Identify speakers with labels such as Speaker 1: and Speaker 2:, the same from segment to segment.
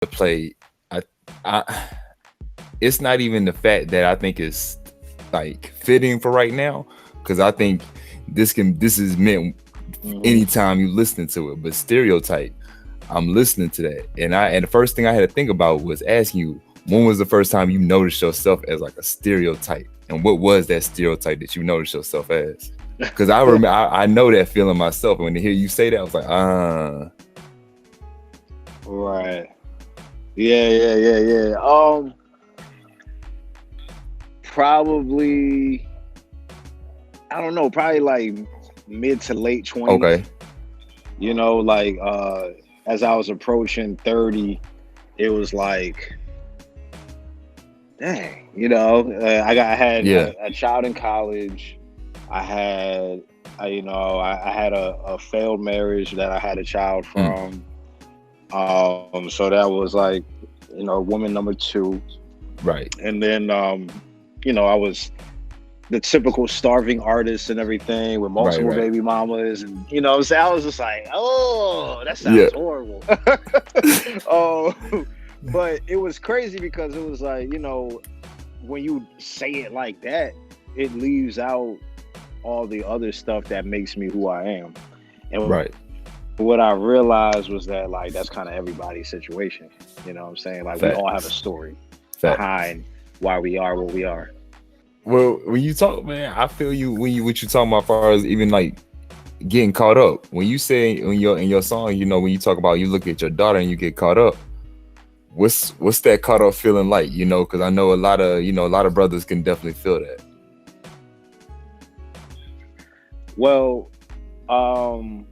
Speaker 1: to play. I it's not even the fact that I think it's like fitting for right now, because I think this is meant
Speaker 2: Hmm.
Speaker 1: anytime you listen to it. But Stereotype, I'm listening to that, and the first thing I had to think about was asking you, when was the first time you noticed yourself as like a stereotype, and what was that stereotype that you noticed yourself as? Because I remember, I know that feeling myself. When to hear you say that, I was like,
Speaker 2: Right. Yeah. Probably, I don't know, probably like mid to late 20s.
Speaker 1: okay,
Speaker 2: Like as I was approaching 30, it was like, dang, I had
Speaker 1: yeah,
Speaker 2: a child in college. I had, I had a failed marriage that I had a child
Speaker 1: mm,
Speaker 2: from. So that was like, woman number two.
Speaker 1: right,
Speaker 2: And then, I was the typical starving artist and everything with
Speaker 1: right,
Speaker 2: multiple
Speaker 1: right,
Speaker 2: baby mamas. And, so I was just like, oh, that
Speaker 1: yeah,
Speaker 2: sounds horrible. Oh, but it was crazy because it was like, when you say it like that, it leaves out all the other stuff that makes me who I am. And
Speaker 1: right,
Speaker 2: what I realized was that like that's kind of everybody's situation. You know what I'm saying? Like we all have a
Speaker 1: facts,
Speaker 2: story
Speaker 1: facts.
Speaker 2: behind why we are what we are.
Speaker 1: Well, when you talk, man, I feel you when you what you talking about, as far as even like getting caught up. When you say in your song, when you talk about you look at your daughter and you get caught up, what's that caught up feeling like? Because I know a lot of brothers can definitely feel that.
Speaker 2: Well, um,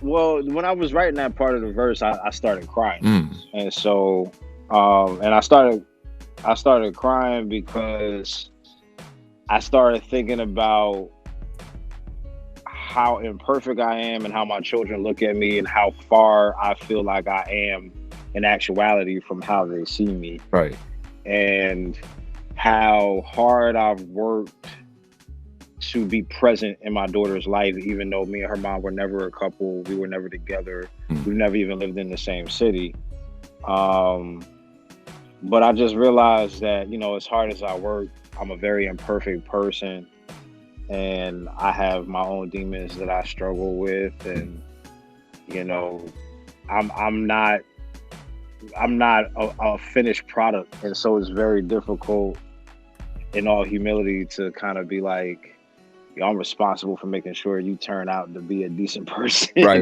Speaker 2: when I was writing that part of the verse, I started crying,
Speaker 1: Mm,
Speaker 2: and so, and I started crying because I started thinking about how imperfect I am and how my children look at me and how far I feel like I am in actuality from how they see me,
Speaker 1: right.
Speaker 2: and how hard I've worked to be present in my daughter's life, even though me and her mom were never a couple, we were never together,
Speaker 1: Mm,
Speaker 2: we never even lived in the same city. Um, but I just realized that, as hard as I work, I'm a very imperfect person and I have my own demons that I struggle with,
Speaker 1: mm,
Speaker 2: and you know, I'm not a finished product, and so it's very difficult in all humility to kind of be like, yo, I'm responsible for making sure you turn out to be a decent person.
Speaker 1: right,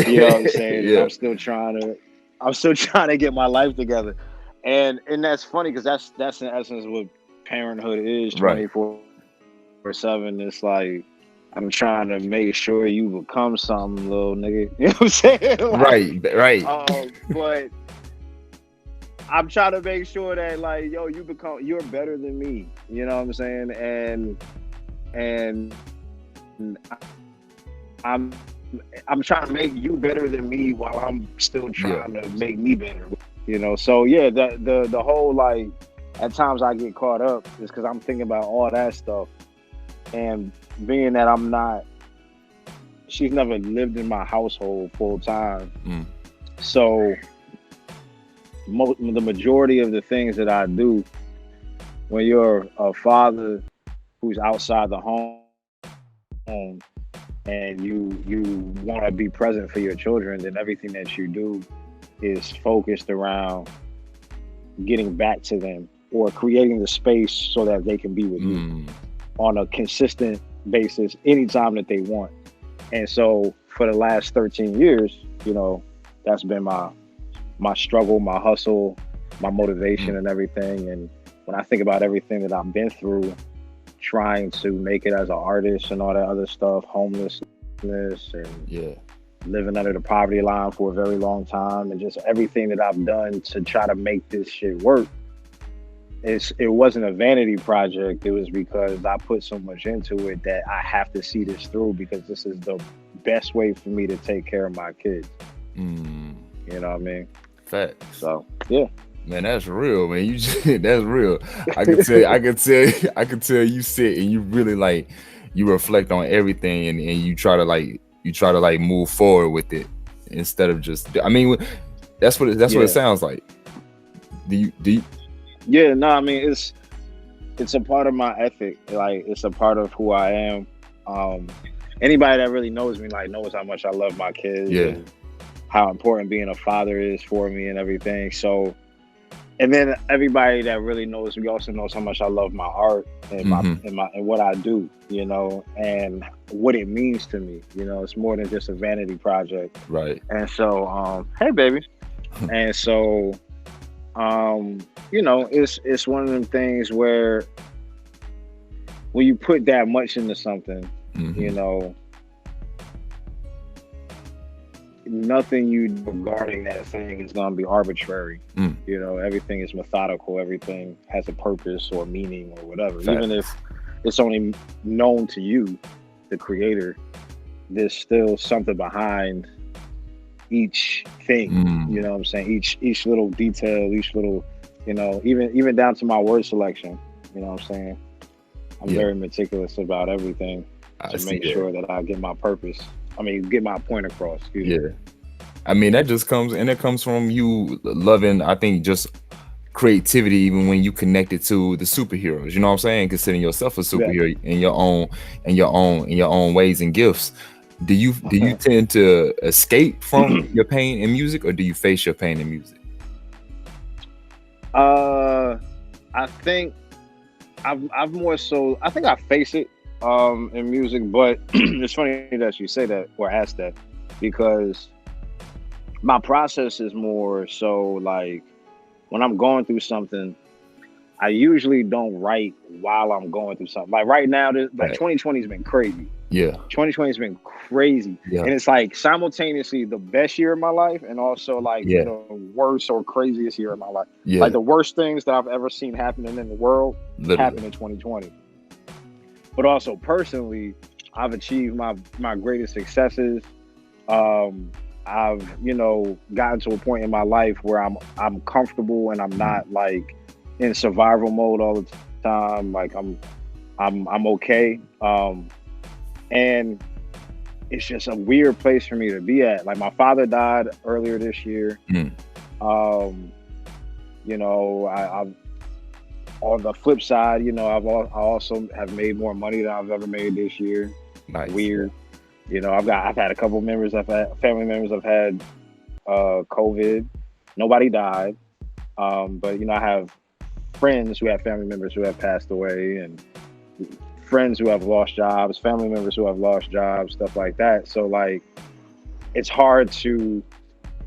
Speaker 2: You know what I'm
Speaker 1: right.
Speaker 2: saying? And
Speaker 1: Yeah.
Speaker 2: I'm still trying to get my life together. And that's funny because that's in essence what parenthood is
Speaker 1: Right.
Speaker 2: 24/7. It's like I'm trying to make sure you become something, little nigga. You know what I'm saying? Like,
Speaker 1: Right. Right.
Speaker 2: but I'm trying to make sure that like, yo, you're better than me. You know what I'm saying? And I'm I'm trying to make you better than me while I'm still trying
Speaker 1: Yeah.
Speaker 2: to make me better. So yeah, the whole like at times I get caught up is because I'm thinking about all that stuff, and being that she's never lived in my household full time,
Speaker 1: Mm,
Speaker 2: so the majority of the things that I do when you're a father who's outside the home and you want to be present for your children, then everything that you do is focused around getting back to them or creating the space so that they can be with you
Speaker 1: mm,
Speaker 2: on a consistent basis anytime that they want. And so for the last 13 years, that's been my struggle, my hustle, my
Speaker 1: mm,
Speaker 2: motivation and everything. And when I think about everything that I've been through trying to make it as an artist and all that other stuff, homelessness and
Speaker 1: yeah.
Speaker 2: living under the poverty line for a very long time, and just everything that I've done to try to make this shit work. It wasn't a vanity project. It was because I put so much into it that I have to see this through because this is the best way for me to take care of my kids.
Speaker 1: Mm,
Speaker 2: You know what I mean?
Speaker 1: facts.
Speaker 2: So yeah.
Speaker 1: Man, that's real, man. That's real. I could tell you sit and you really like you reflect on everything, and you try to like move forward with it instead of just. I mean, That's what it
Speaker 2: Yeah.
Speaker 1: sounds like. Do you
Speaker 2: Yeah, no, I mean it's a part of my ethic. Like it's a part of who I am. Um, Anybody that really knows me like knows how much I love my kids
Speaker 1: yeah.
Speaker 2: and how important being a father is for me and everything. So, and then everybody that really knows me also knows how much I love my art and
Speaker 1: Mm-hmm.
Speaker 2: and what I do, and what it means to me. It's more than just a vanity project.
Speaker 1: Right.
Speaker 2: And so, hey baby. And so, it's one of them things where when you put that much into something, you
Speaker 1: Mm-hmm.
Speaker 2: know, nothing you do regarding that thing is going to be arbitrary.
Speaker 1: Mm.
Speaker 2: Everything is methodical. Everything has a purpose or meaning or whatever. Even if
Speaker 1: Facts.
Speaker 2: it's only known to you, the creator, there's still something behind each thing. You
Speaker 1: Mm.
Speaker 2: know what I'm saying? Each little detail, each little, even down to my word selection. You know what I'm saying? I'm
Speaker 1: Yeah,
Speaker 2: very meticulous about everything
Speaker 1: I
Speaker 2: to
Speaker 1: see
Speaker 2: make
Speaker 1: that.
Speaker 2: sure that I get my purpose. I mean, get my point across. Excuse me.
Speaker 1: Yeah. I mean, that just comes, and it comes from you loving, I think, just creativity, even when you connect it to the superheroes. You know what I'm saying? Considering yourself a
Speaker 2: Yeah.
Speaker 1: superhero in your own ways and gifts. Do you tend to escape from your pain in music, or do you face your pain in music?
Speaker 2: uh, I think I've more so. I think I face it in music, but it's funny that you say that or ask that because my process is more so like when I'm going through something, I usually don't write while I'm going through something. Like right now, like
Speaker 1: Right.
Speaker 2: 2020 has been crazy.
Speaker 1: Yeah.
Speaker 2: 2020 has been crazy,
Speaker 1: Yeah.
Speaker 2: and it's like simultaneously the best year of my life and also like
Speaker 1: Yeah.
Speaker 2: the worst or craziest year of my life. Like
Speaker 1: Yeah.
Speaker 2: the worst things that I've ever seen happening in the world
Speaker 1: Literally.
Speaker 2: happened in 2020. But also personally, I've achieved my greatest successes. Um, I've gotten to a point in my life where I'm comfortable and I'm
Speaker 1: Mhm.
Speaker 2: not like in survival mode all the time. Like I'm okay. And it's just a weird place for me to be at. Like my father died earlier this year.
Speaker 1: Mm.
Speaker 2: Um, I've on the flip side, I also have made more money than I've ever made this year.
Speaker 1: Nice. Yeah.
Speaker 2: Weird. I've had a couple members, I've had family members, I've had COVID. Nobody died. But I have friends who have family members who have passed away and friends who have lost jobs, family members who have lost jobs, stuff like that. So like it's hard to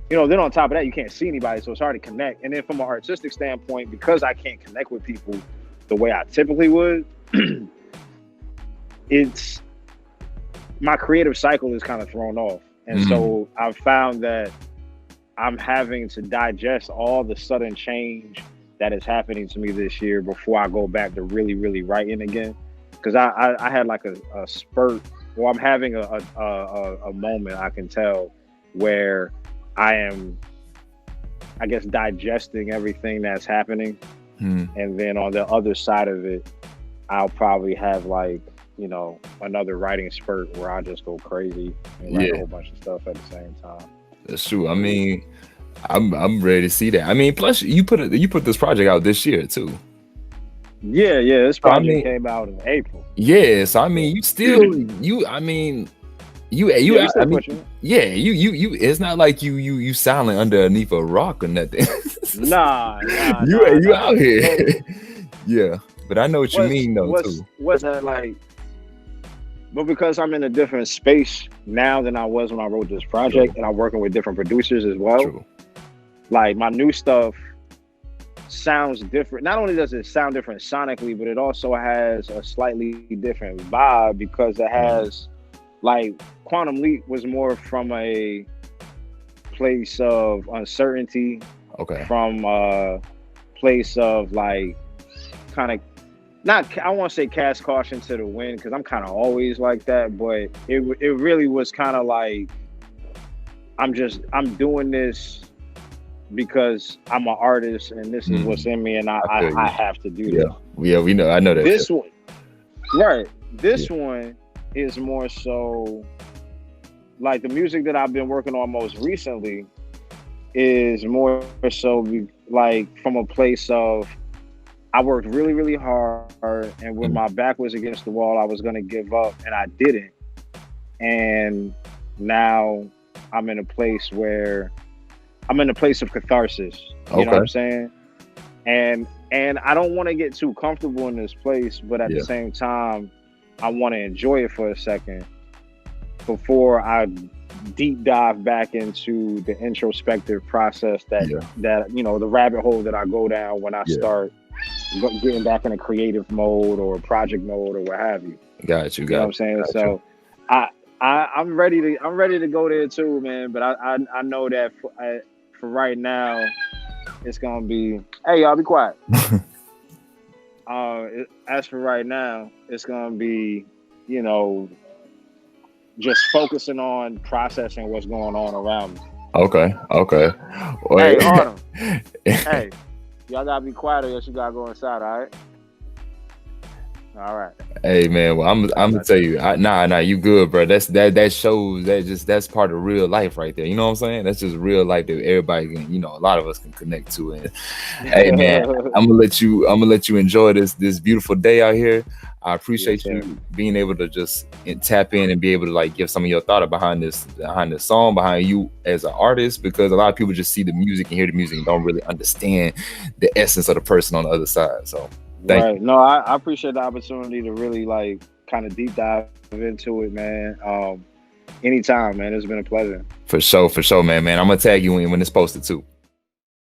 Speaker 2: then on top of that you can't see anybody, so it's hard to connect. And then from an artistic standpoint, because I can't connect with people the way I typically would, it's my creative cycle is kind of thrown off. And
Speaker 1: Mm.
Speaker 2: so I've found that I'm having to digest all the sudden change that is happening to me this year before I go back to really, really writing again. Because I had like a spurt, well, I'm having a moment I can tell where I am, I guess, digesting everything that's happening.
Speaker 1: Mm.
Speaker 2: And then on the other side of it, I'll probably have like, another writing spurt where I just go crazy and write a
Speaker 1: Yeah,
Speaker 2: whole bunch of stuff at the same time.
Speaker 1: that's true. I
Speaker 2: Yeah.
Speaker 1: mean, I'm ready to see that. I mean, plus you put this project out this year too.
Speaker 2: Yeah. This
Speaker 1: So I
Speaker 2: project
Speaker 1: mean,
Speaker 2: came out in April.
Speaker 1: yeah. So I
Speaker 2: Yeah.
Speaker 1: mean, you still you. I mean,
Speaker 2: Yeah, we
Speaker 1: I
Speaker 2: still
Speaker 1: mean,
Speaker 2: pushing it.
Speaker 1: yeah. You. It's not like you silent underneath a rock or nothing. You out here.
Speaker 2: But
Speaker 1: Yeah, but I know what you mean though too.
Speaker 2: what's that like? But because I'm in a different space now than I was when I wrote this
Speaker 1: True.
Speaker 2: project, and I'm working with different producers as well.
Speaker 1: True.
Speaker 2: Like my new stuff sounds different. Not only does it sound different sonically, but it also has a slightly different vibe because it
Speaker 1: Mhm.
Speaker 2: has like Quantum Leap was more from a place of uncertainty,
Speaker 1: Okay.
Speaker 2: from a place of like kind of not I want to say cast caution to the wind because I'm kind of always like that, but it really was kind of like I'm doing this because I'm an artist and this is what's
Speaker 1: Mhm.
Speaker 2: in me and
Speaker 1: I feel
Speaker 2: I
Speaker 1: you.
Speaker 2: have to do
Speaker 1: Yeah.
Speaker 2: this.
Speaker 1: Yeah. We know. I know that.
Speaker 2: This one, right?
Speaker 1: Yeah.
Speaker 2: This one is more so like the music that I've been working on most recently. is more so like from a place of I worked really, really hard, and when
Speaker 1: Mm.
Speaker 2: my back was against the wall, I was gonna give up, and I didn't. And now I'm in a place where I'm in a place of catharsis. You know what
Speaker 1: Okay.
Speaker 2: I'm saying? And I don't want to get too comfortable in this place, but at the
Speaker 1: Yeah.
Speaker 2: same time, I want to enjoy it for a second before I deep dive back into the introspective process
Speaker 1: Yeah.
Speaker 2: that the rabbit hole that I go down when I
Speaker 1: Yeah.
Speaker 2: start getting back in a creative mode or project mode or what have you.
Speaker 1: Got you.
Speaker 2: You know what
Speaker 1: Got
Speaker 2: I'm saying?
Speaker 1: you. Got you.
Speaker 2: So I'm ready to go there too, man. But I know that for right now it's gonna be, hey y'all be quiet. As for right now, it's gonna be, you know, just focusing on processing what's going on around me.
Speaker 1: Okay. Okay.
Speaker 2: Hey,
Speaker 1: Wait.
Speaker 2: Autumn. Hey, y'all gotta be quiet or else you gotta go inside, all right? All right.
Speaker 1: Hey man, well I'm
Speaker 2: Sorry
Speaker 1: gonna
Speaker 2: about
Speaker 1: tell
Speaker 2: that.
Speaker 1: you, nah, you good, bro. That shows that's part of real life right there. You know what I'm saying? That's just real life that everybody can, a lot of us can connect to. And hey man, I'm gonna let you enjoy this beautiful day out here. I
Speaker 2: Yes,
Speaker 1: appreciate
Speaker 2: sir.
Speaker 1: you being able to just tap in and be able to like give some of your thought behind this song, behind you as an artist, because a lot of people just see the music and hear the music and don't really understand the essence of the person on the other side. So thank you.
Speaker 2: Right. No, I appreciate the opportunity to really like kind of deep dive into it, man. Anytime, man. It's been a pleasure.
Speaker 1: For sure, man. I'm gonna tag you when it's posted too.